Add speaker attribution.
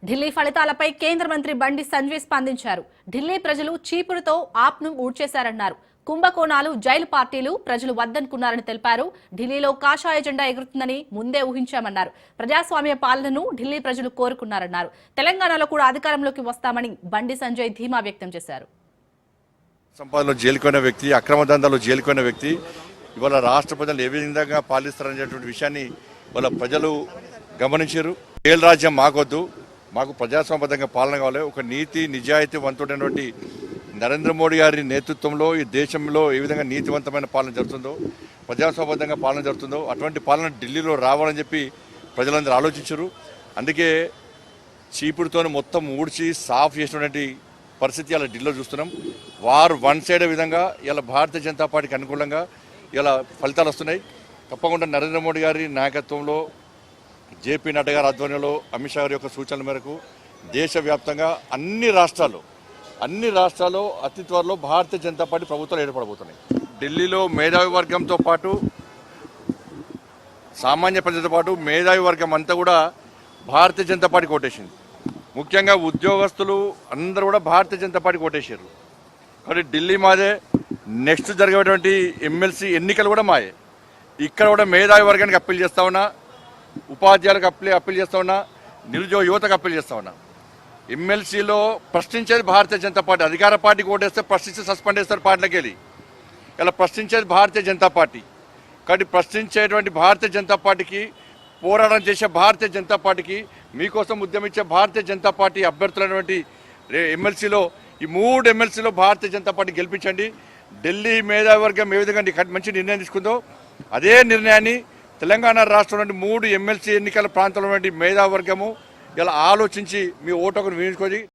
Speaker 1: ఢిల్లీ ఫలితాలపై కేంద్ర మంత్రి బండి సంజయ్ స్పందించారు. ఢిల్లీ ప్రజలు చీపురుతో ఆప్ను ఊడ్చేశారన్నారు. కుంభకోణాలు, జైలు పార్టీలు ప్రజలు వద్దనుకున్నారని తెలిపారు. ఢిల్లీలో కాషాయ జెండా ఎగురుతుందని ముందే ఊహించామన్నారు. ప్రజాస్వామ్య పాలనను ఢిల్లీ ప్రజలు కోరుకున్నారన్నారు. తెలంగాణలో కూడా అధికారంలోకి వస్తామని బండి సంజయ్ ధీమా వ్యక్తం చేశారు.
Speaker 2: సంపాదనలో జైలుకున్న వ్యక్తి, అక్రమ దందాలో జైలుకున్న వ్యక్తి ఇవాళ రాష్ట్ర ప్రజలు ఏ విధంగా పాలిస్తారనేటువంటి విషయాన్ని వాళ్ళ ప్రజలు గమనించారు. జైలు రాజ్యం మాకొద్దు, మాకు ప్రజాస్వామ్యబద్ధంగా పాలన కావాలి. ఒక నీతి నిజాయితీ వంతుడైనటువంటి నరేంద్ర మోడీ గారి నేతృత్వంలో ఈ దేశంలో ఏ విధంగా నీతివంతమైన పాలన జరుగుతుందో, ప్రజాస్వామ్యబద్ధంగా పాలన జరుగుతుందో అటువంటి పాలన ఢిల్లీలో రావాలని చెప్పి ప్రజలందరూ ఆలోచించారు. అందుకే చీపుడుతో మొత్తం ఊడ్చి సాఫ్ చేసినటువంటి పరిస్థితి ఇలా ఢిల్లీలో చూస్తున్నాం. వారు వన్ సైడ్ విధంగా ఇలా భారతీయ జనతా పార్టీకి అనుకూలంగా ఇలా ఫలితాలు వస్తున్నాయి. తప్పకుండా నరేంద్ర మోడీ గారి నాయకత్వంలో, జేపీ నడ్డా గారి ఆధ్వర్యంలో, అమిత్ షా గారి యొక్క సూచనల మేరకు దేశవ్యాప్తంగా అన్ని రాష్ట్రాల్లో అతి త్వరలో భారతీయ జనతా పార్టీ ప్రభుత్వాలు ఏర్పడబోతున్నాయి. ఢిల్లీలో మేధావి వర్గంతో పాటు, సామాన్య ప్రజలతో పాటు మేధావి వర్గం అంతా కూడా భారతీయ జనతా పార్టీ కోటేసింది. ముఖ్యంగా ఉద్యోగస్తులు అందరూ కూడా భారతీయ జనతా పార్టీ కోటేశారు. కాబట్టి ఢిల్లీ మాదే, నెక్స్ట్ జరిగేటువంటి ఎమ్మెల్సీ ఎన్నికలు కూడా మాయే. ఇక్కడ కూడా మేధావి వర్గానికి అప్పీల్ చేస్తా ఉన్నా, ఉపాధ్యాయులకు అప్పీల్ చేస్తా ఉన్నా, నిరుద్యోగ యువతకు అప్పీల్ చేస్తా ఉన్నా. ఎమ్మెల్సీలో ప్రశ్నించేది భారతీయ జనతా పార్టీ. అధికార పార్టీకి ఓటేస్తే ప్రశ్నిస్తే సస్పెండ్ చేస్తారు పార్టీలోకి వెళ్ళి. ఇలా ప్రశ్నించేది భారతీయ జనతా పార్టీ. కాబట్టి ప్రశ్నించేటువంటి భారతీయ జనతా పార్టీకి, పోరాటం చేసే భారతీయ జనతా పార్టీకి, మీకోసం ఉద్యమించే భారతీయ జనతా పార్టీ అభ్యర్థులైనటువంటి ఎమ్మెల్సీలో, ఈ 3 ఎమ్మెల్సీలో భారతీయ జనతా పార్టీ గెలిపించండి. ఢిల్లీ మేధావి వర్గం ఏ విధంగా మంచి నిర్ణయం తీసుకుందో అదే నిర్ణయాన్ని తెలంగాణ రాష్ట్రం నుండి 3 ఎమ్మెల్సీ ఎన్నికల ప్రాంతంలో మేధావి వర్గము ఇలా ఆలోచించి మీ ఓటుకు వినియోగించుకొని